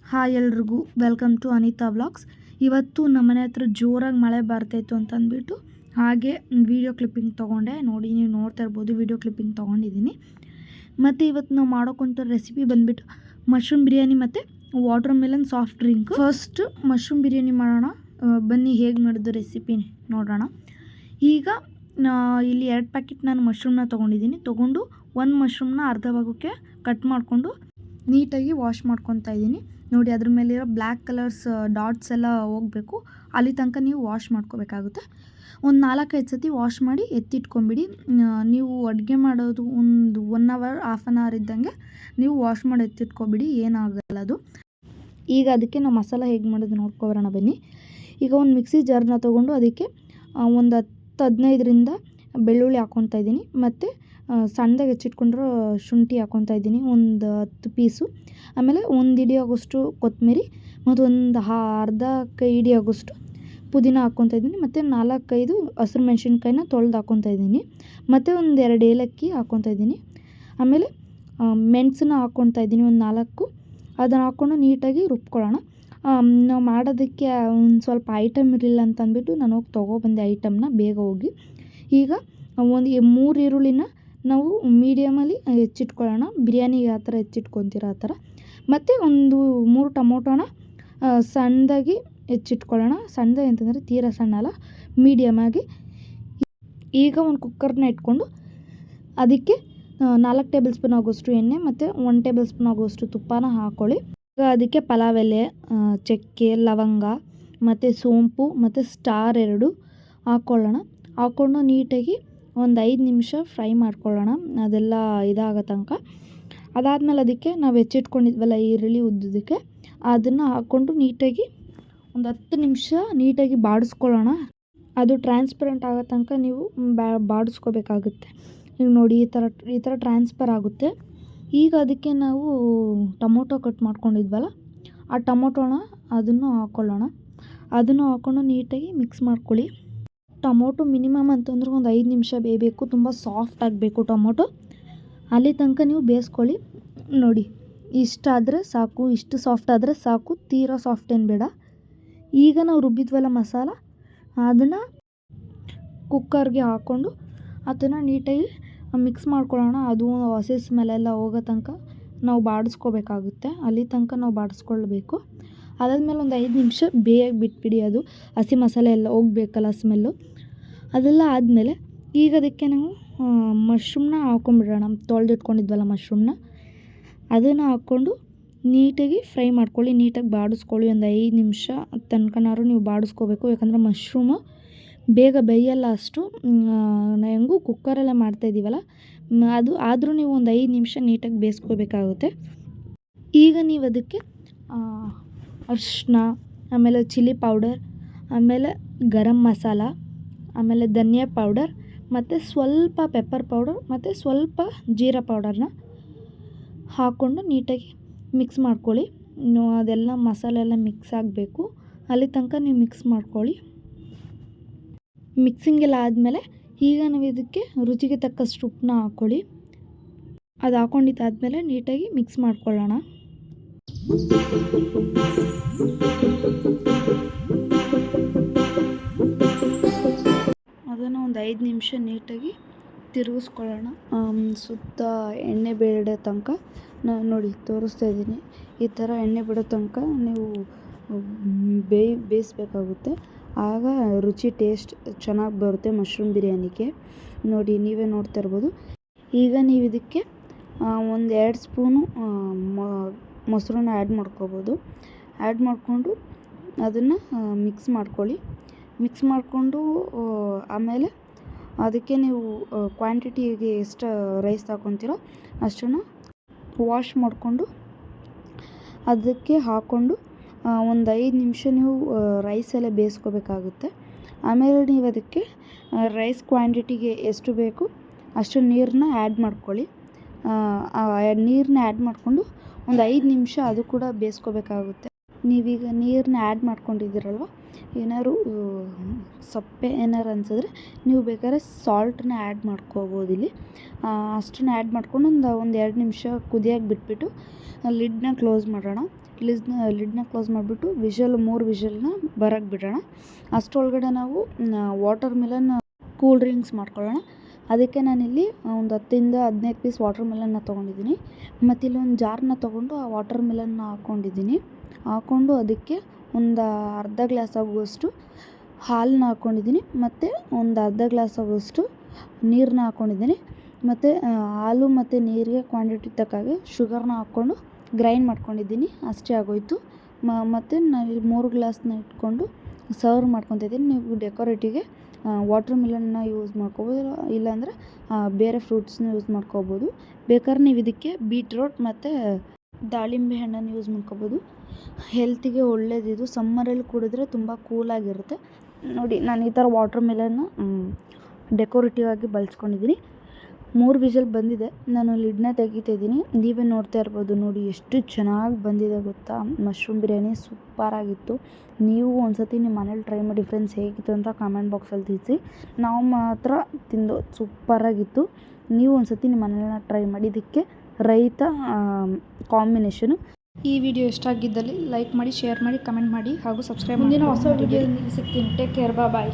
Hi ಎಲ್ರಿಗೂ welcome to Anita vlogs. ಇವತ್ತು ನಮ್ಮನೆ ಹತ್ರ ಜೋರಾಗಿ ಮಳೆ ಬರ್ತಾಯಿತ್ತು ಅಂತ ಅಂದ್ಬಿಟ್ಟು ಹಾಗೆ ವೀಡಿಯೋ ಕ್ಲಿಪ್ಪಿಂಗ್ ತೊಗೊಂಡೆ. ನೋಡಿ, ನೀವು ನೋಡ್ತಾ ಇರ್ಬೋದು, ವೀಡಿಯೋ ಕ್ಲಿಪ್ಪಿಂಗ್ ತೊಗೊಂಡಿದ್ದೀನಿ. ಮತ್ತು ಇವತ್ತು ನಾವು ಮಾಡೋಕ್ಕಂಥ ರೆಸಿಪಿ ಬಂದುಬಿಟ್ಟು ಮಶ್ರೂಮ್ ಬಿರಿಯಾನಿ ಮತ್ತು water melon soft drink. First mushroom biryani ಮಾಡೋಣ ಬನ್ನಿ. ಹೇಗೆ ಮಾಡೋದು ರೆಸಿಪಿ ನೋಡೋಣ. ಈಗ ಇಲ್ಲಿ 2 ಪ್ಯಾಕೆಟ್ ನಾನು ಮಶ್ರೂಮ್ನ ತೊಗೊಂಡಿದ್ದೀನಿ. ತೊಗೊಂಡು ಒಂದು ಮಶ್ರೂಮ್ನ ಅರ್ಧ ಭಾಗಕ್ಕೆ ಕಟ್ ಮಾಡಿಕೊಂಡು ನೀಟಾಗಿ ವಾಶ್ ಮಾಡ್ಕೊತಾ ಇದ್ದೀನಿ. ನೋಡಿ, ಅದ್ರ ಮೇಲಿರೋ ಬ್ಲ್ಯಾಕ್ ಕಲರ್ಸ್ ಡಾಟ್ಸ್ ಎಲ್ಲ ಹೋಗಬೇಕು, ಅಲ್ಲಿ ತನಕ ನೀವು ವಾಶ್ ಮಾಡ್ಕೋಬೇಕಾಗುತ್ತೆ. ಒಂದು 4-5 ಸತಿ ವಾಶ್ ಮಾಡಿ ಎತ್ತಿಟ್ಕೊಂಬಿಡಿ. ನೀವು ಅಡುಗೆ ಮಾಡೋದು ಒಂದು 1 ಅವರ್ ಹಾಫ್ ಆನ್ ಅವರ್ ಇದ್ದಂಗೆ ನೀವು ವಾಶ್ ಮಾಡಿ ಎತ್ತಿಟ್ಕೊಬಿಡಿ, ಏನಾಗಲ್ಲ ಅದು. ಈಗ ಅದಕ್ಕೆ ನಾವು ಮಸಾಲ ಹೇಗೆ ಮಾಡೋದು ನೋಡ್ಕೊಬರೋಣ ಬನ್ನಿ. ಈಗ ಒಂದು ಮಿಕ್ಸಿ ಜಾರ್ನ ತೊಗೊಂಡು ಅದಕ್ಕೆ ಒಂದು 10-15ರಿಂದ ಬೆಳ್ಳುಳ್ಳಿ ಹಾಕ್ಕೊತಾ ಇದ್ದೀನಿ. ಮತ್ತು ಸಣ್ಣದಾಗಿ ಹೆಚ್ಚಿಟ್ಕೊಂಡಿರೋ ಶುಂಠಿ ಹಾಕ್ಕೊತಾ ಇದ್ದೀನಿ, ಒಂದು 10 ಪೀಸು. ಆಮೇಲೆ 1 ಹಿಡಿ ಆಗೋಷ್ಟು ಕೊತ್ತಂಬರಿ ಮತ್ತು ಒಂದು ಅರ್ಧ ಕೈ ಹಿಡಿ ಆಗೋಷ್ಟು ಪುದೀನ ಹಾಕ್ಕೊತಾ ಇದ್ದೀನಿ. ಮತ್ತು 4-5 ಹಸಿರು ಮೆಣಸಿನ್ಕಾಯಿನ ತೊಳೆದು ಹಾಕ್ಕೊತಾ ಇದ್ದೀನಿ. ಮತ್ತು ಒಂದು 2 ಏಲಕ್ಕಿ ಹಾಕ್ಕೊತಾ ಇದ್ದೀನಿ. ಆಮೇಲೆ ಮೆಣಸನ್ನ ಹಾಕ್ಕೊತಾ ಇದ್ದೀನಿ, ಒಂದು 4. ಅದನ್ನು ಹಾಕ್ಕೊಂಡು ನೀಟಾಗಿ ರುಬ್ಕೊಳ್ಳೋಣ. ನಾವು ಮಾಡೋದಕ್ಕೆ ಒಂದು ಸ್ವಲ್ಪ ಐಟಮ್ ಇರಲಿಲ್ಲ ಅಂತ ಅಂದ್ಬಿಟ್ಟು ನಾನು ಹೋಗಿ ತೊಗೊಬಂದೆ ಐಟಮ್ನ ಬೇಗ ಹೋಗಿ. ಈಗ ಒಂದು 3 ಈರುಳ್ಳಿನ ನಾವು ಮೀಡಿಯಮಲ್ಲಿ ಹೆಚ್ಚಿಟ್ಕೊಳ್ಳೋಣ, ಬಿರಿಯಾನಿಗೆ ಯಾವ ಥರ ಹೆಚ್ಚಿಟ್ಕೊತೀರೋ ಆ ಥರ. ಮತ್ತು ಒಂದು 3 ಟೊಮೊಟೊನ ಸಣ್ಣದಾಗಿ ಹೆಚ್ಚಿಟ್ಕೊಳ್ಳೋಣ. ಸಣ್ಣದಾಗಿ ಅಂತಂದರೆ ತೀರಾ ಸಣ್ಣ ಅಲ್ಲ, ಮೀಡಿಯಮಾಗಿ. ಈಗ ಒಂದು ಕುಕ್ಕರ್ನ ಇಟ್ಕೊಂಡು ಅದಕ್ಕೆ 4 ಟೇಬಲ್ ಸ್ಪೂನ್ ಆಗೋಷ್ಟು ಎಣ್ಣೆ ಮತ್ತು 1 ಟೇಬಲ್ ಸ್ಪೂನ್ ಆಗೋಷ್ಟು ತುಪ್ಪನ ಹಾಕ್ಕೊಳ್ಳಿ. ಈಗ ಅದಕ್ಕೆ ಪಲಾವ್ ಎಲೆ, ಚಕ್ಕೆ, ಲವಂಗ ಮತ್ತು ಸೋಂಪು ಮತ್ತು ಸ್ಟಾರ್ 2 ಹಾಕ್ಕೊಳ್ಳೋಣ. ಹಾಕ್ಕೊಂಡು ನೀಟಾಗಿ ಒಂದು 5 ನಿಮಿಷ ಫ್ರೈ ಮಾಡ್ಕೊಳ್ಳೋಣ, ಅದೆಲ್ಲ ಇದಾಗೋ ತನಕ. ಅದಾದಮೇಲೆ ಅದಕ್ಕೆ ನಾವು ಹೆಚ್ಚಿಟ್ಕೊಂಡಿದ್ವಲ್ಲ ಈರುಳ್ಳಿ ಉದ್ದದಕ್ಕೆ, ಅದನ್ನು ಹಾಕ್ಕೊಂಡು ನೀಟಾಗಿ ಒಂದು 10 ನಿಮಿಷ ನೀಟಾಗಿ ಬಾಡಿಸ್ಕೊಳ್ಳೋಣ. ಅದು ಟ್ರಾನ್ಸ್ಪರೆಂಟ್ ಆಗೋ ತನಕ ನೀವು ಬಾಡಿಸ್ಕೋಬೇಕಾಗುತ್ತೆ. ಈಗ ನೋಡಿ, ಈ ಥರ ಟ್ರಾನ್ಸ್ಫರ್ ಆಗುತ್ತೆ. ಈಗ ಅದಕ್ಕೆ ನಾವು ಟೊಮೊಟೊ ಕಟ್ ಮಾಡ್ಕೊಂಡಿದ್ವಲ್ಲ, ಆ ಟೊಮೊಟೊನ ಅದನ್ನು ಹಾಕ್ಕೊಳ್ಳೋಣ. ಅದನ್ನು ಹಾಕ್ಕೊಂಡು ನೀಟಾಗಿ ಮಿಕ್ಸ್ ಮಾಡ್ಕೊಳ್ಳಿ. ಟೊಮೊಟೊ ಮಿನಿಮಮ್ ಅಂತಂದ್ರೆ ಒಂದು 5 ನಿಮಿಷ ಬೇಯಬೇಕು, ತುಂಬ ಸಾಫ್ಟ್ ಆಗಬೇಕು ಟೊಮೊಟೊ. ಅಲ್ಲಿ ತನಕ ನೀವು ಬೇಯಿಸ್ಕೊಳ್ಳಿ. ನೋಡಿ, ಇಷ್ಟಾದರೆ ಸಾಕು, ಇಷ್ಟು ಸಾಫ್ಟ್ ಆದರೆ ಸಾಕು, ತೀರಾ ಸಾಫ್ಟ್ ಏನು ಬೇಡ. ಈಗ ನಾವು ರುಬ್ಬಿದ್ವಲ್ಲ ಮಸಾಲ, ಅದನ್ನು ಕುಕ್ಕರ್ಗೆ ಹಾಕ್ಕೊಂಡು ಅದನ್ನು ನೀಟಾಗಿ ಮಿಕ್ಸ್ ಮಾಡ್ಕೊಳ್ಳೋಣ. ಅದು ಹಸಿ ಸ್ಮೆಲ್ಲೆಲ್ಲ ಹೋಗೋ ತನಕ ನಾವು ಬಾಡಿಸ್ಕೋಬೇಕಾಗುತ್ತೆ, ಅಲ್ಲಿ ತನಕ ನಾವು ಬಾಡಿಸ್ಕೊಳ್ಬೇಕು. ಅದಾದಮೇಲೆ ಒಂದು 5 ನಿಮಿಷ ಬೇಯಕ್ಕೆ ಬಿಟ್ಬಿಡಿ, ಅದು ಹಸಿ ಮಸಾಲೆ ಎಲ್ಲ ಹೋಗಬೇಕಲ್ಲ ಸ್ಮೆಲ್ಲು. ಅದೆಲ್ಲ ಆದಮೇಲೆ ಈಗ ಅದಕ್ಕೆ ನಾವು ಮಶ್ರೂಮ್ನ ಹಾಕ್ಕೊಂಬಿಡೋಣ. ತೊಳೆದಿಟ್ಕೊಂಡಿದ್ವಲ್ಲ ಮಶ್ರೂಮ್ನ, ಅದನ್ನು ಹಾಕ್ಕೊಂಡು ನೀಟಾಗಿ ಫ್ರೈ ಮಾಡ್ಕೊಳ್ಳಿ, ನೀಟಾಗಿ ಬಾಡಿಸ್ಕೊಳ್ಳಿ. ಒಂದು 5 ನಿಮಿಷ ತನಕನಾದ್ರು ನೀವು ಬಾಡಿಸ್ಕೋಬೇಕು, ಯಾಕಂದರೆ ಮಶ್ರೂಮು ಬೇಗ ಬೇಯಲ್ಲ ಅಷ್ಟು. ಹೆಂಗೂ ಕುಕ್ಕರಲ್ಲೇ ಮಾಡ್ತಾಯಿದ್ದೀವಲ್ಲ ಅದು, ಆದರೂ ನೀವು ಒಂದು 5 ನಿಮಿಷ ನೀಟಾಗಿ ಬೇಯಿಸ್ಕೋಬೇಕಾಗುತ್ತೆ. ಈಗ ನೀವು ಅದಕ್ಕೆ ಅರಿಶಿನ, ಆಮೇಲೆ ಚಿಲ್ಲಿ ಪೌಡರ್, ಆಮೇಲೆ ಗರಂ ಮಸಾಲ, ಆಮೇಲೆ ಧನಿಯಾ ಪೌಡರ್ ಮತ್ತು ಸ್ವಲ್ಪ ಪೆಪ್ಪರ್ ಪೌಡರ್ ಮತ್ತು ಸ್ವಲ್ಪ ಜೀರಾ ಪೌಡರ್ನ ಹಾಕ್ಕೊಂಡು ನೀಟಾಗಿ ಮಿಕ್ಸ್ ಮಾಡ್ಕೊಳ್ಳಿ. ಅದೆಲ್ಲ ಮಸಾಲೆ ಎಲ್ಲ ಮಿಕ್ಸ್ ಆಗಬೇಕು, ಅಲ್ಲಿ ತನಕ ನೀವು ಮಿಕ್ಸ್ ಮಾಡ್ಕೊಳ್ಳಿ. ಮಿಕ್ಸಿಂಗ್ ಎಲ್ಲ ಆದಮೇಲೆ ಈಗ ನಾವು ಇದಕ್ಕೆ ರುಚಿಗೆ ತಕ್ಕಷ್ಟು ಉಪ್ಪನ್ನ ಹಾಕ್ಕೊಳ್ಳಿ. ಅದು ಹಾಕ್ಕೊಂಡಿದ್ದಾದಮೇಲೆ ನೀಟಾಗಿ ಮಿಕ್ಸ್ ಮಾಡ್ಕೊಳ್ಳೋಣ. ಅದನ್ನು ಒಂದು 5 ನಿಮಿಷ ನೀಟಾಗಿ ತಿರುಗಿಸ್ಕೊಳ್ಳೋಣ. ಸುತ್ತ ಎಣ್ಣೆ ಬಿಡೋ ತನಕ ನೋಡಿ ತೋರಿಸ್ತಾ ಇದ್ದೀನಿ, ಈ ಥರ ಎಣ್ಣೆ ಬಿಡೋ ತನಕ ನೀವು ಬೇಯಿಸ್ಬೇಕಾಗುತ್ತೆ. ಆಗ ರುಚಿ ಟೇಸ್ಟ್ ಚೆನ್ನಾಗಿ ಬರುತ್ತೆ ಮಶ್ರೂಮ್ ಬಿರಿಯಾನಿಗೆ. ನೋಡಿ, ನೀವೇ ನೋಡ್ತಾ ಇರ್ಬೋದು. ಈಗ ನೀವು ಇದಕ್ಕೆ ಒಂದು 2 ಸ್ಪೂನು ಮೊಸರನ್ನ ಆ್ಯಡ್ ಮಾಡ್ಕೋಬೋದು. ಆ್ಯಡ್ ಮಾಡಿಕೊಂಡು ಅದನ್ನು ಮಿಕ್ಸ್ ಮಾಡ್ಕೊಳ್ಳಿ. ಮಿಕ್ಸ್ ಮಾಡಿಕೊಂಡು ಆಮೇಲೆ ಅದಕ್ಕೆ ನೀವು ಕ್ವಾಂಟಿಟಿಗೆ ಎಷ್ಟು ರೈಸ್ ಹಾಕ್ಕೊತೀರೋ ಅಷ್ಟನ್ನು ವಾಶ್ ಮಾಡಿಕೊಂಡು ಅದಕ್ಕೆ ಹಾಕ್ಕೊಂಡು ಒಂದು 5 ನಿಮಿಷ ನೀವು ರೈಸೆಲ್ಲ ಬೇಯಿಸ್ಕೋಬೇಕಾಗುತ್ತೆ. ಆಮೇಲೆ ನೀವು ಅದಕ್ಕೆ ರೈಸ್ ಕ್ವಾಂಟಿಟಿಗೆ ಎಷ್ಟು ಬೇಕು ಅಷ್ಟು ನೀರನ್ನ ಆ್ಯಡ್ ಮಾಡ್ಕೊಳ್ಳಿ. ನೀರನ್ನ ಆ್ಯಡ್ ಮಾಡಿಕೊಂಡು ಒಂದು 5 ನಿಮಿಷ ಅದು ಕೂಡ ಬೇಯಿಸ್ಕೋಬೇಕಾಗುತ್ತೆ. ನೀವೀಗ ನೀರನ್ನ ಆ್ಯಡ್ ಮಾಡ್ಕೊಂಡಿದ್ದೀರಲ್ವ, ಏನಾದ್ರು ಸಪ್ಪೆ ಏನಾರು ಅನಿಸಿದ್ರೆ ನೀವು ಬೇಕಾದ್ರೆ ಸಾಲ್ಟನ್ನ ಆ್ಯಡ್ ಮಾಡ್ಕೋಬೋದು. ಇಲ್ಲಿ ಅಷ್ಟನ್ನು ಆ್ಯಡ್ ಮಾಡ್ಕೊಂಡು ಒಂದು 2 ನಿಮಿಷ ಕುದಿಯೋಕೆ ಬಿಟ್ಬಿಟ್ಟು ಲಿಡ್ನ ಕ್ಲೋಸ್ ಮಾಡೋಣ. ಲಿಡ್ನ ಕ್ಲೋಸ್ ಮಾಡಿಬಿಟ್ಟು ವಿಷಲ್ 3 ವಿಷಲ್ನ ಬರೋಕ್ಕೆ ಬಿಡೋಣ. ಅಷ್ಟರೊಳಗಡೆ ನಾವು ವಾಟರ್ ಮಿಲನ್ ಕೂಲ್ ಡ್ರಿಂಕ್ಸ್ ಮಾಡ್ಕೊಳ್ಳೋಣ. ಅದಕ್ಕೆ ನಾನಿಲ್ಲಿ ಒಂದು 10-15 ಪೀಸ್ ವಾಟರ್ ಮಿಲನ್ನ ತೊಗೊಂಡಿದ್ದೀನಿ. ಮತ್ತು ಇಲ್ಲಿ ಒಂದು ಜಾರನ್ನ ತೊಗೊಂಡು ಆ ವಾಟರ್ ಮಿಲನ್ನ ಹಾಕ್ಕೊಂಡು ಅದಕ್ಕೆ ಒಂದು ಅರ್ಧ ಗ್ಲಾಸ್ ಆಗುವಷ್ಟು ಹಾಲನ್ನ ಹಾಕ್ಕೊಂಡಿದ್ದೀನಿ. ಮತ್ತು ಒಂದು ಅರ್ಧ ಗ್ಲಾಸ್ ಆಗುವಷ್ಟು ನೀರನ್ನ ಹಾಕ್ಕೊಂಡಿದ್ದೀನಿ. ಮತ್ತು ಹಾಲು ಮತ್ತು ನೀರಿಗೆ ಕ್ವಾಂಟಿಟಿ ತಕ್ಕಾಗೆ ಶುಗರ್ನ ಹಾಕ್ಕೊಂಡು ಗ್ರೈಂಡ್ ಮಾಡ್ಕೊಂಡಿದ್ದೀನಿ. ಅಷ್ಟೇ ಆಗೋಯಿತು. ಮತ್ತು ನಾನು 3 ಗ್ಲಾಸ್ನ ಇಟ್ಕೊಂಡು ಸರ್ವ್ ಮಾಡ್ಕೊತಿದ್ದೀನಿ. ನೀವು ಡೆಕೋರೇಟಿಗೆ ವಾಟರ್ ಮಿಲನ್ನ ಯೂಸ್ ಮಾಡ್ಕೋಬೋದು, ಇಲ್ಲಾಂದರೆ ಬೇರೆ ಫ್ರೂಟ್ಸ್ನ ಯೂಸ್ ಮಾಡ್ಕೋಬೋದು. ಬೇಕಾದ್ರೆ ನೀವು ಇದಕ್ಕೆ ಬೀಟ್ರೋಟ್ ಮತ್ತು ದಾಳಿಂಬೆ ಹಣ್ಣನ್ನು ಯೂಸ್ ಮಾಡ್ಕೋಬೋದು. ಹೆಲ್ತಿಗೆ ಒಳ್ಳೇದಿದು. ಸಮ್ಮರಲ್ಲಿ ಕುಡಿದ್ರೆ ತುಂಬ ಕೂಲಾಗಿರುತ್ತೆ. ನೋಡಿ, ನಾನು ಈ ಥರ ವಾಟರ್ ಮಿಲನ್ನ ಡೆಕೋರೇಟಿವ್ ಆಗಿ ಬಳಸ್ಕೊಂಡಿದ್ದೀನಿ. 3 ವಿಷಲ್ ಬಂದಿದೆ. ನಾನು ಲಿಡ್ನ ತೆಗಿತಿದ್ದೀನಿ. ನೀವೇ ನೋಡ್ತಾ ಇರ್ಬೋದು. ನೋಡಿ ಎಷ್ಟು ಚೆನ್ನಾಗಿ ಬಂದಿದೆ ಗೊತ್ತಾ. ಮಶ್ರೂಮ್ ಬಿರಿಯಾನಿ ಸೂಪರಾಗಿತ್ತು. ನೀವು ಒಂದ್ಸತಿ ನಿಮ್ಮ ಮನೇಲಿ ಟ್ರೈ ಮಾಡಿ ಫ್ರೆಂಡ್ಸ್, ಹೇಗಿತ್ತು ಅಂತ ಕಾಮೆಂಟ್ ಬಾಕ್ಸಲ್ಲಿ ತಿಳಿಸಿ. ನಾವು ಮಾತ್ರ ತಿಂದು ಸೂಪರಾಗಿತ್ತು. ನೀವು ಒಂದ್ಸತಿ ನಿಮ್ಮ ಮನೇಲಿ ಟ್ರೈ ಮಾಡಿ. ಇದಕ್ಕೆ ರೈತ ಕಾಂಬಿನೇಷನು. ಈ ವಿಡಿಯೋ ಇಷ್ಟ ಆಗಿದ್ದಲ್ಲಿ ಲೈಕ್ ಮಾಡಿ, ಶೇರ್ ಮಾಡಿ, ಕಮೆಂಟ್ ಮಾಡಿ ಹಾಗೂ ಸಬ್ಸ್ಕ್ರೈಬ್ ಮಾಡಿ. ಮುಂದಿನ ಹೊಸ ವಿಡಿಯೋದಲ್ಲಿ ಸಿಗ್ತೀನಿ. ಟೇಕ್ ಕೇರ್, ಬಾಯ್.